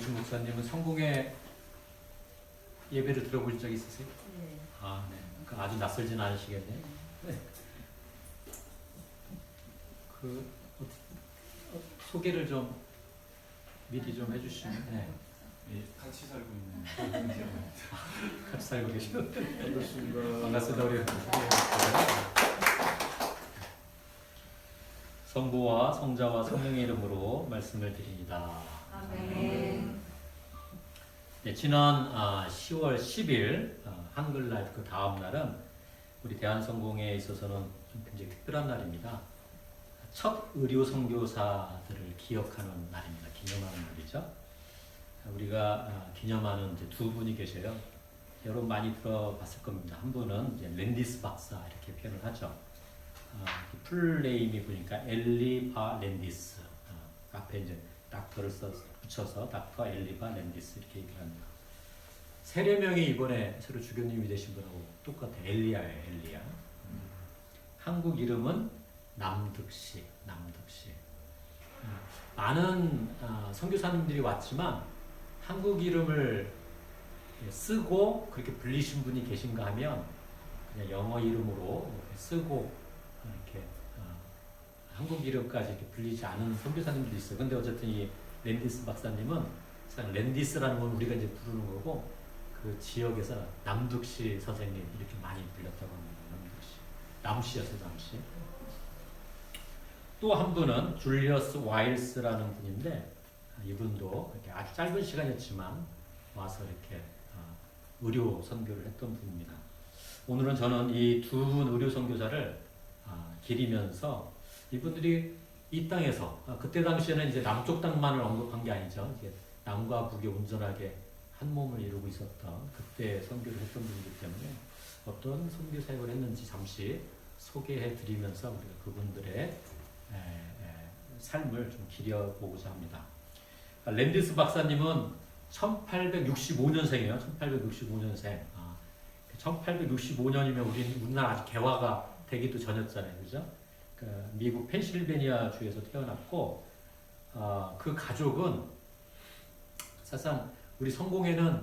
정유신 목사님은 성공의 예배를 들어보신 적 있으세요? 네. 아, 네. 그러니까 아주 낯설진 않으시겠네요. 네. 그 소개를 좀 미리 좀 해주시면. 네. 예, 같이 살고 있는 같이 살고 계시죠? 반갑습니다. 반갑습니다. 우리 성부와 성자와 성령의 이름으로 말씀을 드립니다. 아멘. 네, 지난 10월 10일 한글날 그 다음 날은 우리 대한성공회에 있어서는 좀 굉장히 특별한 날입니다. 첫 의료 선교사들을 기억하는 날입니다. 기념하는 날이죠. 우리가 기념하는 이제 두 분이 계셔요. 여러분 많이 들어봤을 겁니다. 한 분은 이제 랜디스 박사 이렇게 표현을 하죠. 풀네임이 보니까 엘리바 랜디스. 앞에 이제 닥터를 붙여서 닥터 엘리바 랜디스 이렇게 얘기를 합니다. 세례명이 이번에 새로 주교님이 되신 분하고 똑같아요. 엘리야예요, 엘리야. 한국 이름은 남득시. 많은 선교사님들이 왔지만 한국 이름을 쓰고 그렇게 불리신 분이 계신가 하면 그냥 영어 이름으로 쓰고 이렇게 한국 이름까지 이렇게 불리지 않은 선교사님도 있어요. 근데 어쨌든 이 랜디스 박사님은 랜디스라는 건 우리가 이제 부르는 거고 그 지역에서 남득시 선생님 이렇게 많이 불렸다고 합니다. 남시였어요, 남시. 또 한 분은 줄리어스 와일스라는 분인데 이분도 이렇게 아주 짧은 시간이었지만 와서 이렇게 의료 선교를 했던 분입니다. 오늘은 저는 이 두 분 의료 선교사를 기리면서 이분들이 이 땅에서 그때 당시에는 이제 남쪽 땅만을 언급한 게 아니죠. 이제 남과 북이 온전하게 한 몸을 이루고 있었던 그때 선교를 했던 분이기 때문에 어떤 선교 사역을 했는지 잠시 소개해 드리면서 우리가 그분들의 삶을 좀 기려보고자 합니다. 랜디스 박사님은 1865년생이에요. 1865년생. 1865년이면 우리나라 아직 개화가 되기도 전이었잖아요. 그죠? 미국 펜실베니아 주에서 태어났고, 그 가족은 사실상 우리 성공회는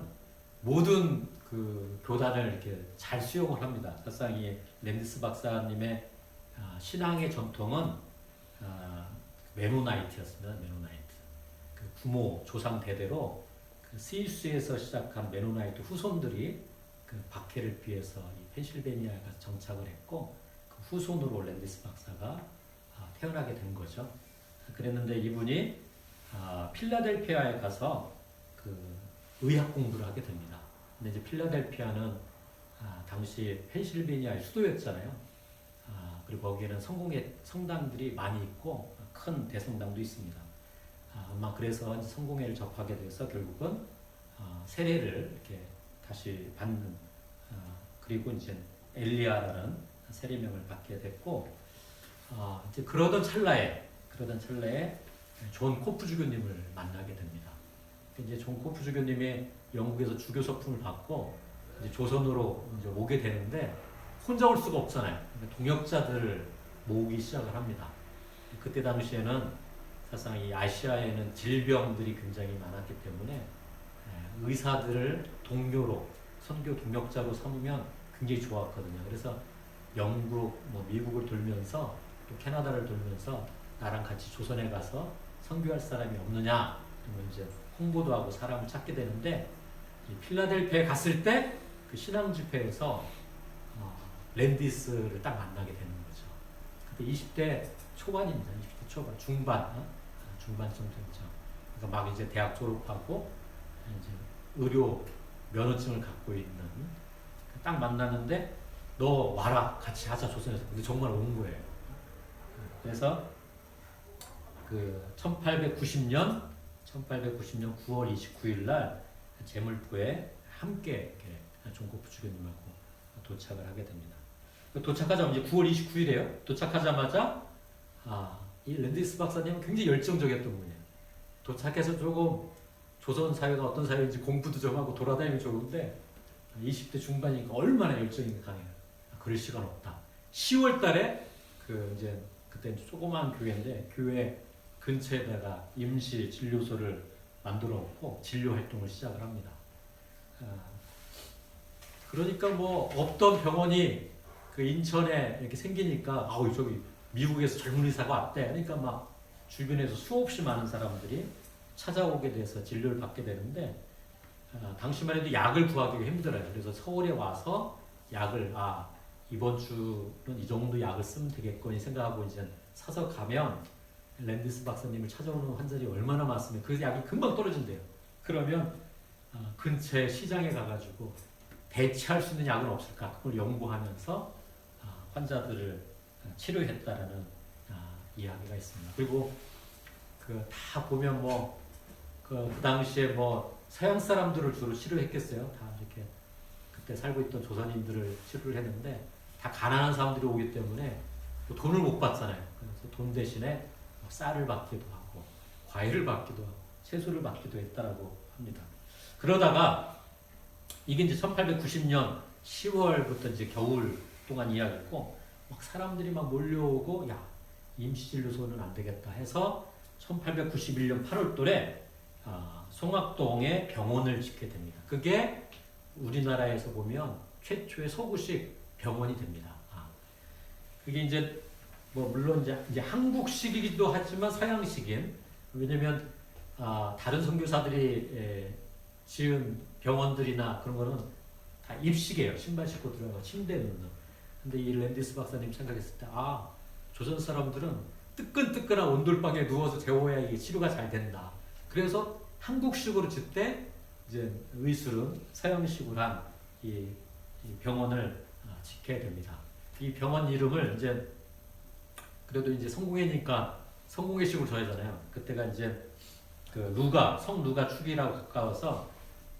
모든 그 교단을 이렇게 잘 수용을 합니다. 사실상 이 랜디스 박사님의 신앙의 전통은 메노나이트였습니다. 메노나이트. 그 부모 조상 대대로 그 스위스에서 시작한 메노나이트 후손들이 그 박해를 피해서 이 펜실베니아에 가서 정착을 했고 그 후손으로 랜디스 박사가 태어나게 된 거죠. 그랬는데 이분이 필라델피아에 가서 그 의학 공부를 하게 됩니다. 근데 이제 필라델피아는 당시 펜실베니아의 수도였잖아요. 그리고 거기에는 성공의 성당들이 많이 있고 큰 대성당도 있습니다. 아마 그래서 성공회를 접하게 돼서 결국은 세례를 이렇게 다시 받는 그리고 이제 엘리야라는 세례명을 받게 됐고 이제 그러던 찰나에 존 코프 주교님을 만나게 됩니다. 이제 존 코프 주교님이 영국에서 주교 서품을 받고 이제 조선으로 이제 오게 되는데 혼자 올 수가 없잖아요. 동역자들을 모으기 시작을 합니다. 그때 당시에는 사실상 이 아시아에는 질병들이 굉장히 많았기 때문에 의사들을 동료로 선교 동역자로 삼으면 굉장히 좋았거든요. 그래서 영국, 미국을 돌면서 또 캐나다를 돌면서 나랑 같이 조선에 가서 선교할 사람이 없느냐 그러면 이제 홍보도 하고 사람을 찾게 되는데 이 필라델피아에 갔을 때 그 신앙 집회에서 랜디스를 딱 만나게 되는 거죠. 그때 20대 초반입니다. 20대 초반, 중반쯤 됐죠. 그래서 막 이제 대학 졸업하고 이제 의료 면허증을 갖고 있는 딱 만났는데 너 와라 같이 하자 조선에서. 근데 정말 온 거예요. 그래서 그 1890년 9월 29일 날 제물포에 함께 이렇게 존코프 주교님하고 도착을 하게 됩니다. 도착하자마자 이제 9월 29일이에요. 도착하자마자 이 랜디스 박사님은 굉장히 열정적이었던 분이에요. 도착해서 조금 조선 사회가 어떤 사회인지 공부도 좀 하고 돌아다니면 좋은데 20대 중반이니까 얼마나 열정이 강해요. 그럴 시간 없다. 10월 달에 그 이제 그때 조그마한 교회인데 교회 근처에다가 임시 진료소를 만들어 놓고 진료 활동을 시작을 합니다. 그러니까 뭐 없던 병원이 그 인천에 이렇게 생기니까 아우 저기 미국에서 젊은 의사가 왔대. 그러니까 막 주변에서 수없이 많은 사람들이 찾아오게 돼서 진료를 받게 되는데 당시만 해도 약을 구하기가 힘들어요. 그래서 서울에 와서 약을 이번 주는 이 정도 약을 쓰면 되겠거니 생각하고 이제 사서 가면 랜디스 박사님을 찾아오는 환자들이 얼마나 많으면 그 약이 금방 떨어진대요. 그러면 근처에 시장에 가가지고 대체할 수 있는 약은 없을까? 그걸 연구하면서 환자들을 치료했다라는 이야기가 있습니다. 그리고 그 다 보면 그 당시에 뭐 서양 사람들을 주로 치료했겠어요. 다 이렇게 그때 살고 있던 조선인들을 치료를 했는데 다 가난한 사람들이 오기 때문에 또 돈을 못 받잖아요. 그래서 돈 대신에 쌀을 받기도 하고 과일을 받기도 하고 채소를 받기도 했다라고 합니다. 그러다가 이게 이제 1890년 10월부터 이제 겨울 동안 이야기고 막 사람들이 막 몰려오고 임시진료소는 안 되겠다 해서 1891년 8월달에 송악동에 병원을 짓게 됩니다. 그게 우리나라에서 보면 최초의 서구식 병원이 됩니다. 그게 이제 물론 이제 한국식이기도 하지만 서양식인 왜냐면 다른 선교사들이 지은 병원들이나 그런 거는 다 입식이에요. 신발 신고 들어가고 침대 놓는. 근데 이 랜디스 박사님 생각했을 때 조선 사람들은 뜨끈뜨끈한 온돌방에 누워서 재워야 이게 치료가 잘 된다. 그래서 한국식으로 짓때 이제 의술은 서양식으로 한 이 병원을 짓게 됩니다. 이 병원 이름을 이제 그래도 이제 성공회니까 성공회 식으로 정하잖아요. 그때가 이제 그 성 루가 축이라고 가까워서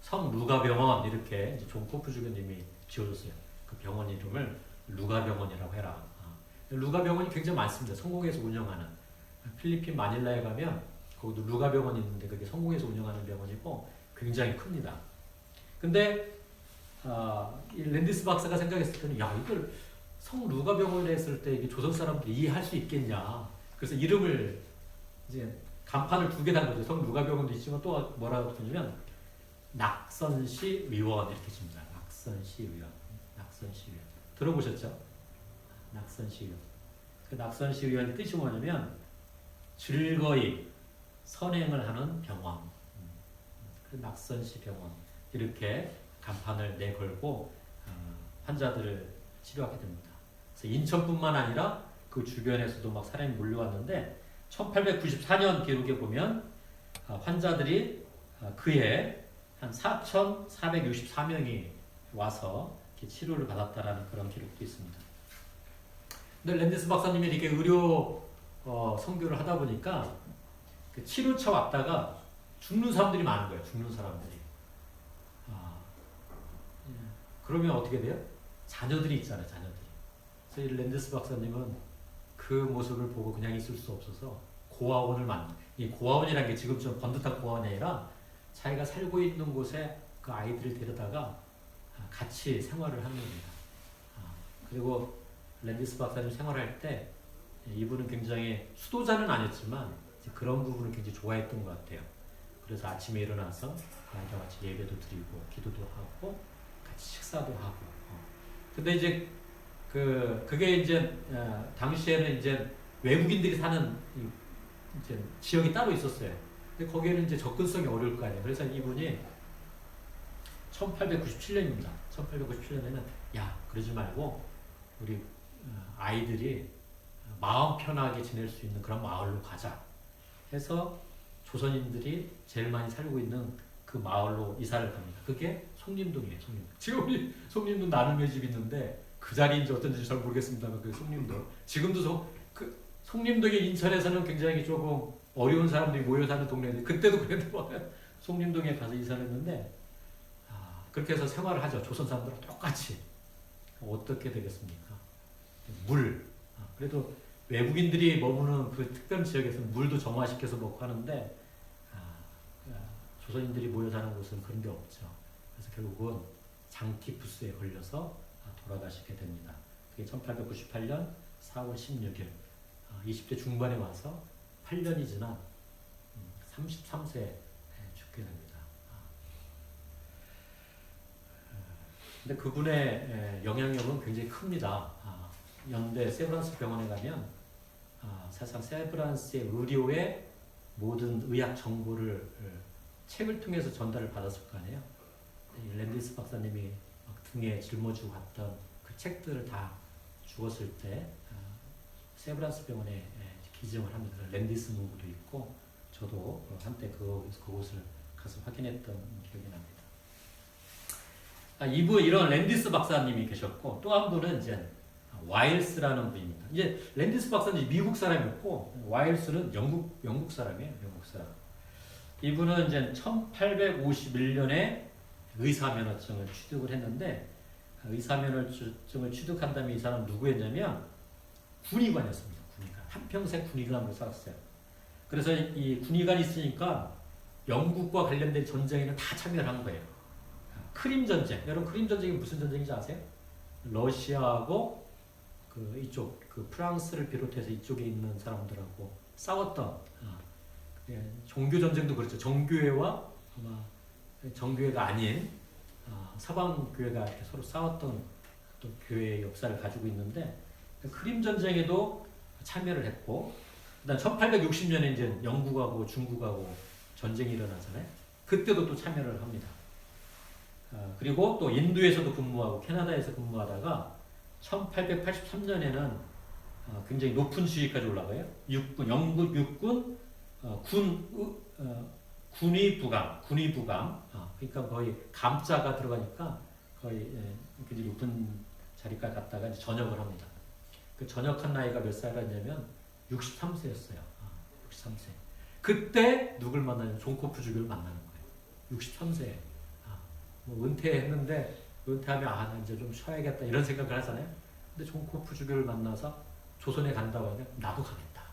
성 루가병원 이렇게 이제 존 코프 주교님이 지어줬어요. 그 병원 이름을 루가병원이라고 해라. 루가병원이 굉장히 많습니다. 성공회에서 운영하는 필리핀 마닐라에 가면 거기도 루가병원이 있는데 그게 성공회에서 운영하는 병원이고 굉장히 큽니다. 근데 이 랜디스 박사가 생각했을 때는 이걸 성 루가병원을 했을 때 이게 조선 사람들이 이해할 수 있겠냐. 그래서 이름을 이제 간판을 2개 단 거죠. 성 루가병원도 있지만 또 뭐라고 하냐면 낙선시 의원 이렇게 씁니다. 낙선시 의원. 들어보셨죠? 낙선시 의원. 그 낙선시 의원의 뜻이 뭐냐면 즐거이 선행을 하는 병원. 그 낙선시 병원 이렇게 간판을 내걸고 환자들을 치료하게 됩니다. 그래서 인천뿐만 아니라 그 주변에서도 막 사람이 몰려왔는데 1894년 기록에 보면 환자들이 그해 한 4,464명이 와서 치료를 받았다라는 그런 기록도 있습니다. 근데 랜디스 박사님이 이렇게 의료 선교를 하다 보니까 그 치료차 왔다가 죽는 사람들이 많은 거예요. 죽는 사람들이. 그러면 어떻게 돼요? 자녀들이 있잖아요. 자녀들이. 그래서 이 랜디스 박사님은 그 모습을 보고 그냥 있을 수 없어서 고아원을 이 고아원이라는 게 지금처럼 번듯한 고아원이 아니라 자기가 살고 있는 곳에 그 아이들을 데려다가 같이 생활을 하는 겁니다. 그리고 랜디스 박사님 생활할 때 이분은 굉장히 수도자는 아니었지만 그런 부분을 굉장히 좋아했던 것 같아요. 그래서 아침에 일어나서 아이들과 같이 예배도 드리고 기도도 하고 같이 식사도 하고. 근데 이제 그게 이제 당시에는 이제 외국인들이 사는 이제 지역이 따로 있었어요. 근데 거기에는 이제 접근성이 어려울 거 아니에요. 그래서 이분이 1897년입니다. 1897년에는 그러지 말고 우리 아이들이 마음 편하게 지낼 수 있는 그런 마을로 가자 해서 조선인들이 제일 많이 살고 있는 그 마을로 이사를 갑니다. 그게 송림동이에요. 송림동. 지금 송림동 나눔의 집 있는데 그 자리인지 어떤지 잘 모르겠습니다만 그 송림동. 지금도 송림동이 인천에서는 굉장히 조금 어려운 사람들이 모여 사는 동네인데 그때도 그래도 송림동에 가서 이사를 했는데 그렇게 해서 생활을 하죠. 조선 사람들과 똑같이. 어떻게 되겠습니까? 물. 그래도 외국인들이 머무는 그 특별 지역에서는 물도 정화시켜서 먹고 하는데 조선인들이 모여 사는 곳은 그런 게 없죠. 그래서 결국은 장티푸스에 걸려서 돌아가시게 됩니다. 그게 1898년 4월 16일 20대 중반에 와서 8년이 지난 33세 죽게 됩니다. 근데 그분의 영향력은 굉장히 큽니다. 연대 세브란스 병원에 가면 사실상 세브란스의 의료의 모든 의학 정보를 책을 통해서 전달을 받았을 거 아니에요. 이 랜디스 박사님이 막 등에 짊어지고 갔던 그 책들을 다 죽었을 때 세브란스 병원에 기증을 합니다. 랜디스 문구도 있고 저도 한때 그곳을 가서 확인했던 기억이 납니다. 이분 이런 랜디스 박사님이 계셨고 또 한 분은 이제 와일스라는 분입니다. 이제 랜디스 박사는 미국 사람이었고 와일스는 영국 사람이에요. 영국 사람. 이분은 이제 1851년에 의사면허증을 취득을 했는데 의사면허증을 취득한 다음에 이 사람 누구였냐면 군의관이었습니다. 군의관. 한평생 군의관으로 살았어요. 그래서 이 군의관이 있으니까 영국과 관련된 전쟁에는 다 참여를 한 거예요. 크림 전쟁. 여러분 크림 전쟁이 무슨 전쟁인지 아세요? 러시아하고 이쪽 프랑스를 비롯해서 이쪽에 있는 사람들하고 싸웠던 종교 전쟁도 그렇죠. 정교회와 아마 정교회가 아닌 서방 교회가 이렇게 서로 싸웠던 또 교회의 역사를 가지고 있는데 크림 전쟁에도 참여를 했고 그다음 1860년에 이제 영국하고 중국하고 전쟁이 일어나잖아요. 그때도 또 참여를 합니다. 그리고 또 인도에서도 근무하고 캐나다에서 근무하다가 1883년에는 굉장히 높은 지위까지 올라가요. 육군, 영국 육군 군의부감, 그러니까 거의 감자가 들어가니까 거의 굉장히 높은 자리까지 갔다가 이제 전역을 합니다. 그 전역한 나이가 몇 살이었냐면 63세였어요. 63세. 그때 누굴 만나냐면 존 코프주교를 만나는 거예요. 63세에. 뭐 은퇴했는데 은퇴하면 나 이제 좀 쉬어야겠다 이런 생각을 하잖아요. 근데 존 코프주교를 만나서 조선에 간다고 하면 나도 가겠다.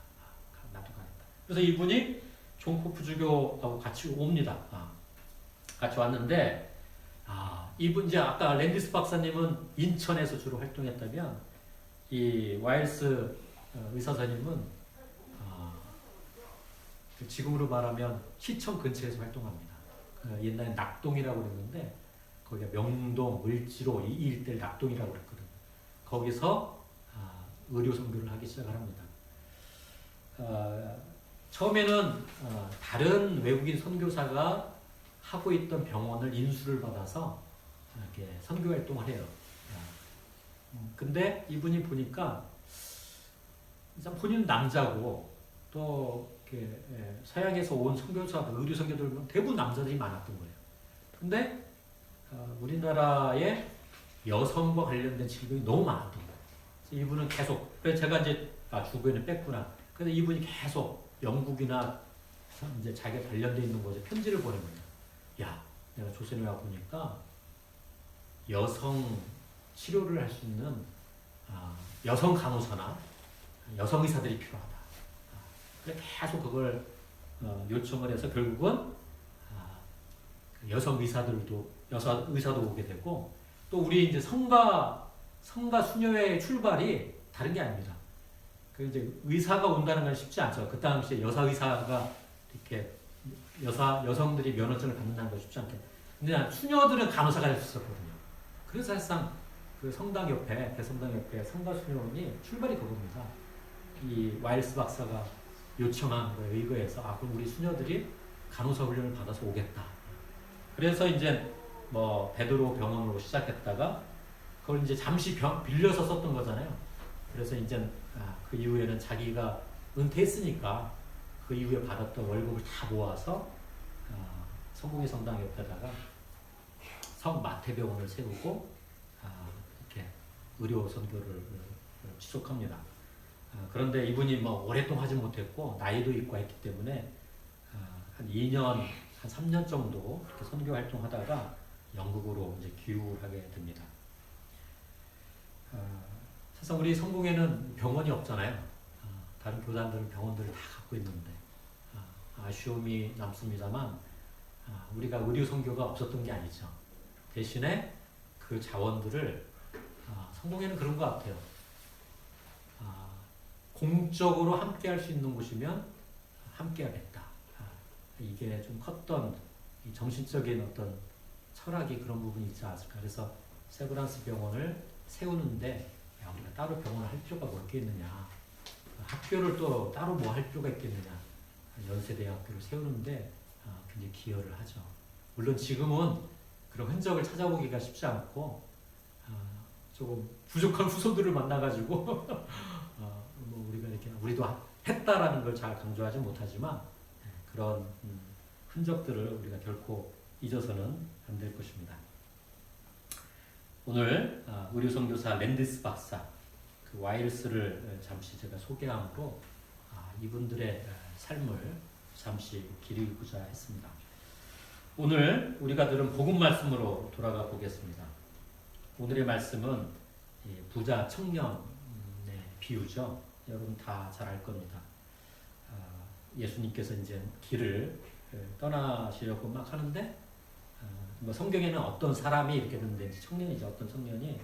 나도 가겠다. 그래서 이분이 존 코프주교하고 같이 옵니다. 같이 왔는데 이분 이제 아까 랜디스 박사님은 인천에서 주로 활동했다면 이 와일스 의사 선생님은 지금으로 말하면 시청 근처에서 활동합니다. 옛날에 낙동이라고 그랬는데 거기가 명동, 을지로 이 일대를 낙동이라고 그랬거든요. 거기서 의료 선교를 하기 시작을 합니다. 처음에는 다른 외국인 선교사가 하고 있던 병원을 인수를 받아서 이렇게 선교 활동을 해요. 근데 이분이 보니까 본인은 남자고 또 이렇게 서양에서 온 선교사들, 의료 선교들 대부분 남자들이 많았던 거예요. 근데 우리나라에 여성과 관련된 질병이 너무 많았던 거예요. 그래서 이분은 계속 그래서 제가 이제 주변에 뺐구나. 그래서 이분이 계속 영국이나 이제 자기가 관련돼 있는 곳에 편지를 보낸 거예요. 야, 내가 조선에 와 보니까 여성 치료를 할 수 있는 여성 간호사나 여성 의사들이 필요하다. 그래서 계속 그걸 요청을 해서 결국은 여성 의사도 오게 되고 또 우리 이제 성가 수녀의 출발이 다른 게 아닙니다. 그 이제 의사가 온다는 건 쉽지 않죠. 그 당시에 여사 의사가 이렇게 여성들이 면허증을 받는다는 건 쉽지 않게. 근데 수녀들은 간호사가 될 수 있었거든요. 그래서 사실상 그 성당 옆에 대성당 옆에 성가 수녀원이 출발이 그겁니다. 이 와일스 박사가 요청한 거에 의거해서 그럼 우리 수녀들이 간호사 훈련을 받아서 오겠다. 그래서 이제 뭐 베드로 병원으로 시작했다가 그걸 이제 잠시 빌려서 썼던 거잖아요. 그래서 이제 그 이후에는 자기가 은퇴했으니까 그 이후에 받았던 월급을 다 모아서 성공의 성당 옆에다가 성 마태병원을 세우고 이렇게 의료 선교를 지속합니다. 그런데 이분이 뭐 오랫동안 하지 못했고 나이도 있고 했기 때문에 한 2년, 한 3년 정도 이렇게 선교 활동하다가 영국으로 이제 귀국을 하게 됩니다. 사실 우리 성공에는 병원이 없잖아요. 다른 교단들은 병원들을 다 갖고 있는데 아쉬움이 남습니다만 우리가 의료 선교가 없었던 게 아니죠. 대신에 그 자원들을 성공에는 그런 것 같아요. 공적으로 함께 할 수 있는 곳이면 함께 하겠다. 이게 좀 컸던 이 정신적인 어떤 철학이 그런 부분이 있지 않을까. 그래서 세브란스 병원을 세우는데 야, 우리가 따로 병원을 할 필요가 뭐 있겠느냐. 학교를 또 따로 뭐 할 필요가 있겠느냐. 연세대학교를 세우는데 굉장히 기여를 하죠. 물론 지금은 그런 흔적을 찾아보기가 쉽지 않고 조금 부족한 후손들을 만나가지고 뭐 우리가 이렇게 우리도 했다라는 걸 잘 강조하지 못하지만 그런 흔적들을 우리가 결코 잊어서는 안 될 것입니다. 오늘 의료 선교사 랜디스 박사 그 와일스를 잠시 제가 소개함으로 이분들의 삶을 잠시 기리고자 했습니다. 오늘 우리가 들은 복음 말씀으로 돌아가 보겠습니다. 오늘의 말씀은 부자 청년의 비유죠. 여러분 다 잘 알 겁니다. 예수님께서 이제 길을 떠나시려고 막 하는데 뭐 성경에는 어떤 사람이 이렇게 됐는데 청년이죠. 어떤 청년이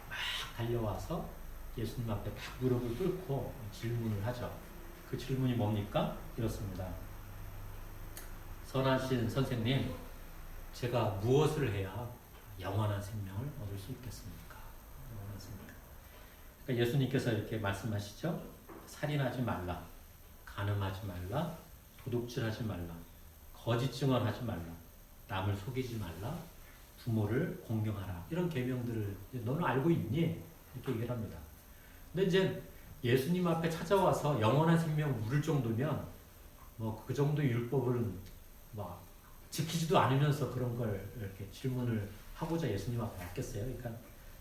막 달려와서 예수님 앞에 딱 무릎을 꿇고 질문을 하죠. 그 질문이 뭡니까? 이렇습니다. 선하신 선생님, 제가 무엇을 해야 영원한 생명을 얻을 수 있겠습니까? 영원한 생명. 그러니까 예수님께서 이렇게 말씀하시죠. 살인하지 말라, 간음하지 말라, 도둑질하지 말라, 거짓 증언하지 말라, 남을 속이지 말라, 부모를 공경하라. 이런 계명들을 너는 알고 있니? 이렇게 얘기를 합니다. 근데 이제 예수님 앞에 찾아와서 영원한 생명 물을 정도면 뭐 그 정도 율법을 뭐 지키지도 않으면서 그런 걸 이렇게 질문을 하고자 예수님 앞에 왔겠어요. 그러니까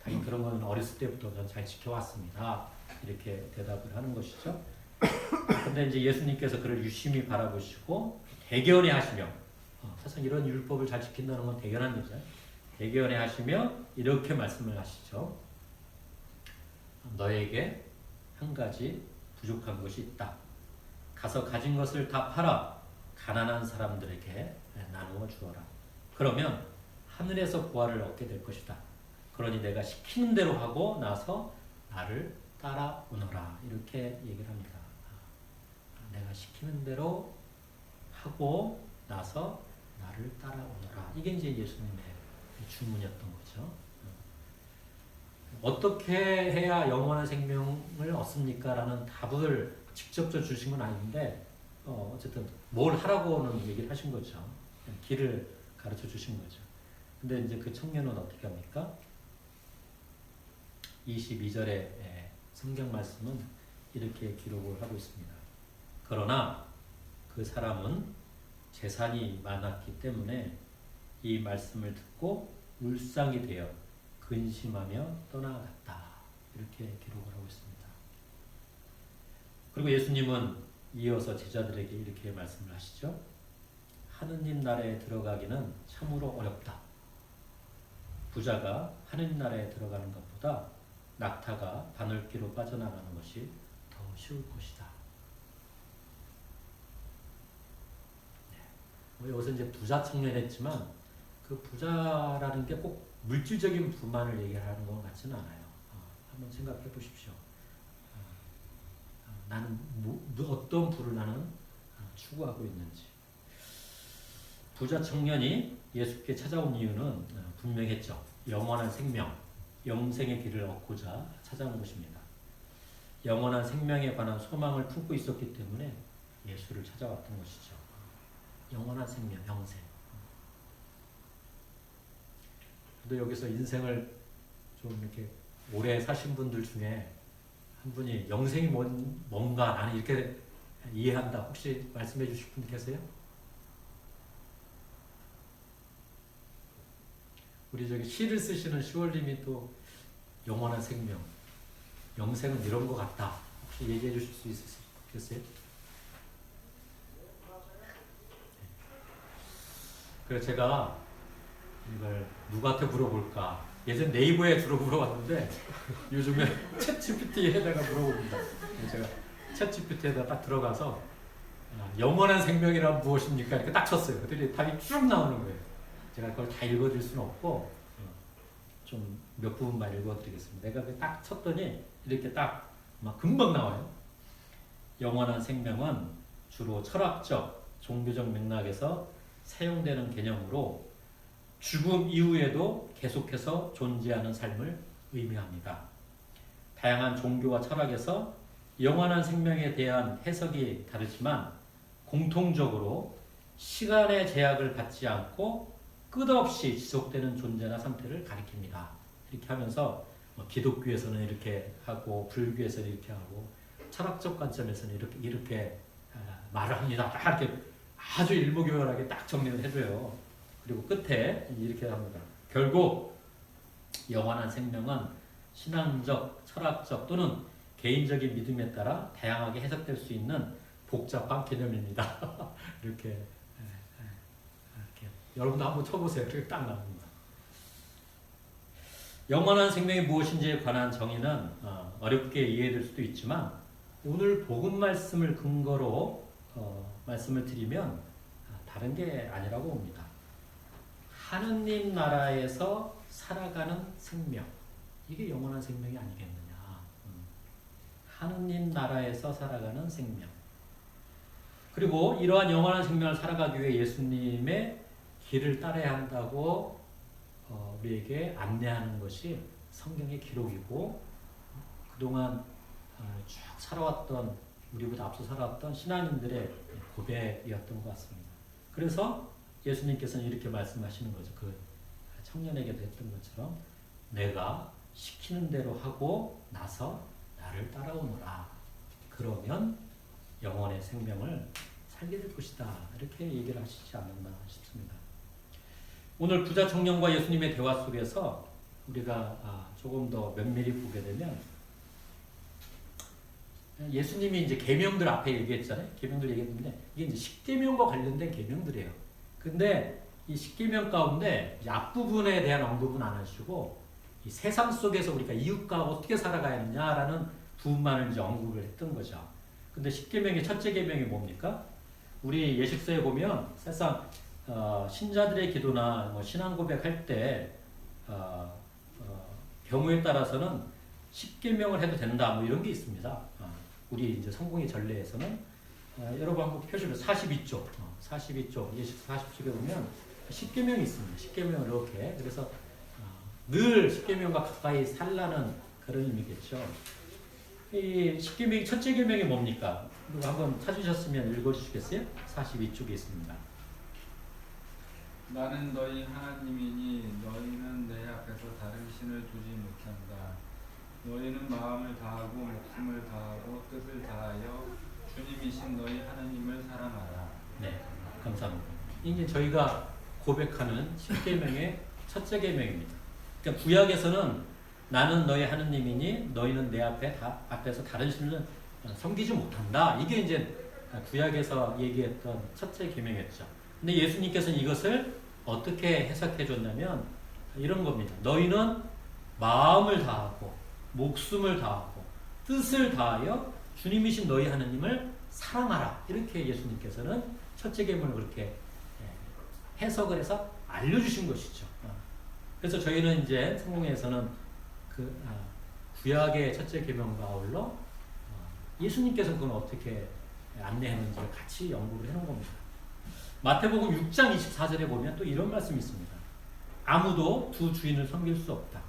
당연히 그런 건 어렸을 때부터 전 잘 지켜왔습니다. 이렇게 대답을 하는 것이죠. 근데 이제 예수님께서 그를 유심히 바라보시고 대견해 하시며 사실 이런 율법을 잘 지킨다는 건 대견한 일이죠. 대견해 하시며 이렇게 말씀을 하시죠. 너에게 한 가지 부족한 것이 있다. 가서 가진 것을 다 팔아 가난한 사람들에게 나누어 주어라. 그러면 하늘에서 보화를 얻게 될 것이다. 그러니 내가 시키는 대로 하고 나서 나를 따라오너라. 이렇게 얘기를 합니다. 내가 시키는 대로 하고 나서 나를 따라오너라. 이게 이제 예수님의 주문이었던 거죠. 어떻게 해야 영원한 생명을 얻습니까? 라는 답을 직접적으로 주신 건 아닌데 어쨌든 뭘 하라고는 얘기를 하신 거죠. 길을 가르쳐 주신 거죠. 근데 이제 그 청년은 어떻게 합니까? 22절의 성경 말씀은 이렇게 기록을 하고 있습니다. 그러나 그 사람은 재산이 많았기 때문에 이 말씀을 듣고 울상이 되어 근심하며 떠나갔다. 이렇게 기록을 하고 있습니다. 그리고 예수님은 이어서 제자들에게 이렇게 말씀을 하시죠. 하느님 나라에 들어가기는 참으로 어렵다. 부자가 하느님 나라에 들어가는 것보다 낙타가 바늘귀로 빠져나가는 것이 더 쉬울 것이다. 여기서 이제 부자 청년 했지만 그 부자라는 게 꼭 물질적인 부만을 얘기하는 것 같지는 않아요. 한번 생각해 보십시오. 나는 어떤 부를 나는 추구하고 있는지. 부자 청년이 예수께 찾아온 이유는 분명했죠. 영원한 생명, 영생의 길을 얻고자 찾아온 것입니다. 영원한 생명에 관한 소망을 품고 있었기 때문에 예수를 찾아왔던 것이죠. 영원한 생명, 영생. 근데 여기서 인생을 좀 이렇게 오래 사신 분들 중에 한 분이 영생이 뭔가 나는 이렇게 이해한다. 혹시 말씀해 주실 분 계세요? 우리 저기 시를 쓰시는 시월님이 또 영원한 생명, 영생은 이런 것 같다. 혹시 얘기해 주실 수 있으시겠어요? 그래서 제가 이걸 누구한테 물어볼까? 예전 네이버에 주로 물어봤는데 요즘에 챗 GPT에다가 물어봅니다. 제가 챗 GPT에다 딱 들어가서 영원한 생명이란 무엇입니까? 이렇게 딱 쳤어요. 그랬더니 답이 쭉 나오는 거예요. 제가 그걸 다 읽어드릴 수는 없고 좀 몇 부분만 읽어드리겠습니다. 내가 딱 쳤더니 이렇게 딱 막 금방 나와요. 영원한 생명은 주로 철학적, 종교적 맥락에서 사용되는 개념으로 죽음 이후에도 계속해서 존재하는 삶을 의미합니다. 다양한 종교와 철학에서 영원한 생명에 대한 해석이 다르지만 공통적으로 시간의 제약을 받지 않고 끝없이 지속되는 존재나 상태를 가리킵니다. 이렇게 하면서 기독교에서는 이렇게 하고 불교에서는 이렇게 하고 철학적 관점에서는 이렇게 말을 합니다. 딱 이렇게 아주 일목요연하게 딱 정리를 해줘요. 그리고 끝에 이렇게 합니다. 결국 영원한 생명은 신앙적, 철학적 또는 개인적인 믿음에 따라 다양하게 해석될 수 있는 복잡한 개념입니다. 이렇게 여러분도 한번 쳐보세요. 이렇게 딱 나옵니다. 영원한 생명이 무엇인지에 관한 정의는 어렵게 이해될 수도 있지만 오늘 복음 말씀을 근거로 말씀을 드리면 다른 게 아니라고 봅니다. 하느님 나라에서 살아가는 생명, 이게 영원한 생명이 아니겠느냐. 하느님 나라에서 살아가는 생명. 그리고 이러한 영원한 생명을 살아가기 위해 예수님의 길을 따라야 한다고 우리에게 안내하는 것이 성경의 기록이고 그동안 쭉 살아왔던 우리보다 앞서 살아왔던 신앙인들의 고백이었던 것 같습니다. 그래서 예수님께서는 이렇게 말씀하시는 거죠. 그 청년에게도 했던 것처럼 내가 시키는 대로 하고 나서 나를 따라오너라. 그러면 영원의 생명을 살게 될 것이다. 이렇게 얘기를 하시지 않았나 싶습니다. 오늘 부자 청년과 예수님의 대화 속에서 우리가 조금 더 면밀히 보게 되면 예수님이 이제 계명들 앞에 얘기했잖아요. 계명들 얘기했는데 이게 이제 십계명과 관련된 계명들이에요. 근데 이 십계명 가운데 앞부분에 대한 언급은 안 하시고 이 세상 속에서 우리가 이웃과 어떻게 살아가야 하느냐라는 부분만을 이제 언급을 했던 거죠. 근데 십계명의 첫째 계명이 뭡니까? 우리 예식서에 보면 사실상 신자들의 기도나 뭐 신앙 고백할 때 경우에 따라서는 십계명을 해도 된다 뭐 이런 게 있습니다. 우리 이제 성공의 전례에서는 여러분 한번 표시를 42쪽, 42쪽 예식서 40쪽에 보면 십계명이 있습니다. 십계명을 이렇게 그래서 늘 십계명과 가까이 살라는 그런 의미겠죠. 이 십계명의 첫째 계명이 뭡니까? 누가 한번 찾으셨으면 읽어주시겠어요? 42쪽에 있습니다. 나는 너희 하나님이니 너희는 내 앞에서 다른 신을 두지 못한다. 너희는 마음을 다하고 목숨을 다하고 뜻을 다하여 주님이신 너희 하나님을 사랑하라. 네, 감사합니다. 이게 저희가 고백하는 십계명의 첫째 계명입니다. 그러니까 구약에서는 나는 너희 하나님이니 너희는 내 앞에서 다른 신을 섬기지 못한다. 이게 이제 구약에서 얘기했던 첫째 계명이었죠. 근데 예수님께서는 이것을 어떻게 해석해 줬냐면 이런 겁니다. 너희는 마음을 다하고 목숨을 다하고 뜻을 다하여 주님이신 너희 하나님을 사랑하라. 이렇게 예수님께서는 첫째 계명을 그렇게 해석을 해서 알려주신 것이죠. 그래서 저희는 이제 성공회에서는 그 구약의 첫째 계명과 아울러 예수님께서 그건 어떻게 안내했는지를 같이 연구를 해놓은 겁니다. 마태복음 6장 24절에 보면 또 이런 말씀이 있습니다. 아무도 두 주인을 섬길 수 없다.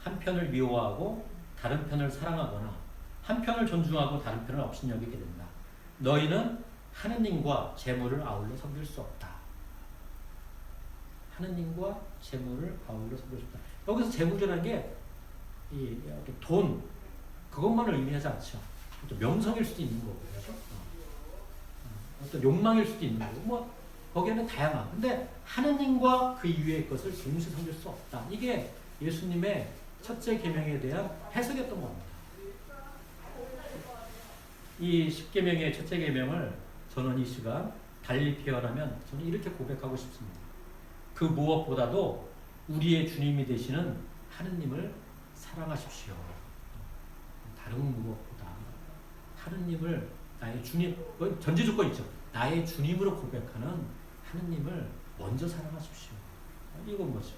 한 편을 미워하고 다른 편을 사랑하거나 한 편을 존중하고 다른 편을 업신여기게 된다. 너희는 하느님과 재물을 아울러 섬길 수 없다. 하느님과 재물을 아울러 섬길 수 없다. 여기서 재물이라는 게 돈 그것만을 의미하지 않죠. 어떤 명성일 수도 있는 거고, 그렇죠? 어떤 욕망일 수도 있는 거고, 뭐 거기에는 다양한. 근데 하느님과 그 이외의 것을 동시에 섬길 수 없다. 이게 예수님의 첫째 계명에 대한 해석이었던 겁니다. 이 십계명의 첫째 계명을 저는 이 시간 달리 표현하면 저는 이렇게 고백하고 싶습니다. 그 무엇보다도 우리의 주님이 되시는 하느님을 사랑하십시오. 다른 무엇보다 하느님을 나의 주님, 전제 조건 있죠. 나의 주님으로 고백하는 하느님을 먼저 사랑하십시오. 이건 뭐죠?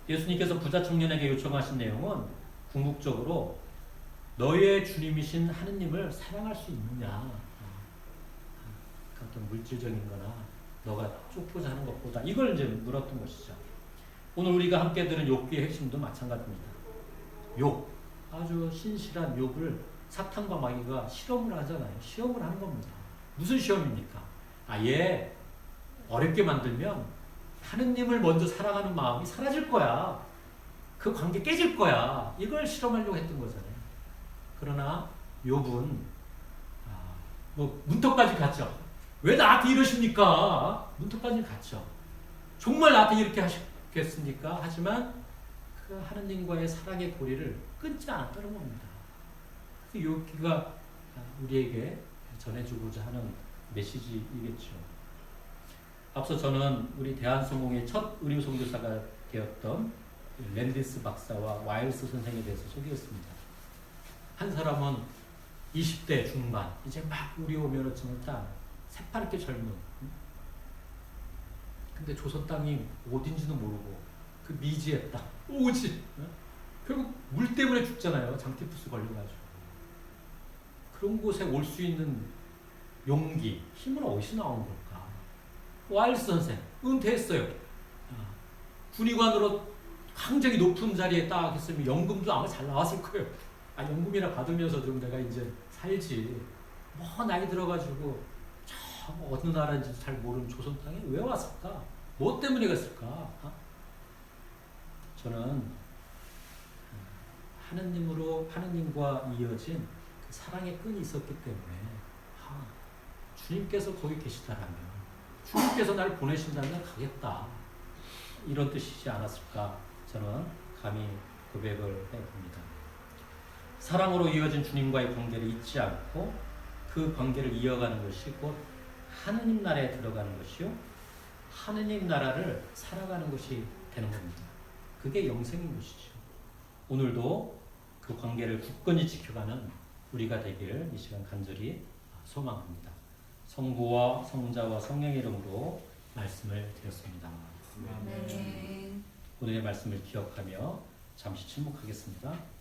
예수님께서 부자 청년에게 요청하신 내용은 궁극적으로 너의 주님이신 하느님을 사랑할 수 있느냐, 어떤 물질적인 거나 너가 쫓고자 하는 것보다 이걸 이제 물었던 것이죠. 오늘 우리가 함께 들은 욥기의 핵심도 마찬가지입니다. 욥, 아주 신실한 욥을 사탄과 마귀가 실험을 하잖아요. 시험을 하는 겁니다. 무슨 시험입니까? 얘 어렵게 만들면 하느님을 먼저 사랑하는 마음이 사라질 거야. 그 관계 깨질 거야. 이걸 실험하려고 했던 거잖아요. 그러나 욥은 뭐 문턱까지 갔죠. 왜 나한테 이러십니까? 문턱까지 갔죠. 정말 나한테 이렇게 하시겠습니까? 하지만 그 하느님과의 사랑의 고리를 끊지 않았다는 겁니다. 욥기가 우리에게 전해주고자 하는 메시지이겠죠. 앞서 저는 우리 대한성공의 첫 의료 선교사가 되었던 랜디스 박사와 와일스 선생에 대해서 소개했습니다. 한 사람은 20대 중반, 이제 막 의료 면허증을 딴 새파랗게 젊은, 근데 조선 땅이 어딘지도 모르고 그 미지의 땅, 오지, 결국 물 때문에 죽잖아요. 장티푸스 걸려가지고. 그런 곳에 올 수 있는 용기, 힘은 어디서 나온 걸까? 와일스 선생 은퇴했어요. 군의관으로 굉장히 높은 자리에 딱 했으면 연금도 아마 잘 나왔을 거예요. 연금이나 받으면서 좀 내가 이제 살지. 뭐 나이 들어가지고 저 어느 나라인지 잘 모르는 조선 땅에 왜 왔을까? 뭐 때문에 갔을까? 저는 하느님과 이어진 그 사랑의 끈이 있었기 때문에 주님께서 거기 계시다라면, 주님께서 날 보내신다면 가겠다, 이런 뜻이지 않았을까 저는 감히 고백을 해봅니다. 사랑으로 이어진 주님과의 관계를 잊지 않고 그 관계를 이어가는 것이 곧 하느님 나라에 들어가는 것이요, 하느님 나라를 살아가는 것이 되는 겁니다. 그게 영생인 것이죠. 오늘도 그 관계를 굳건히 지켜가는 우리가 되길 이 시간 간절히 소망합니다. 성부와 성자와 성령의 이름으로 말씀을 드렸습니다. 네. 오늘의 말씀을 기억하며 잠시 침묵하겠습니다.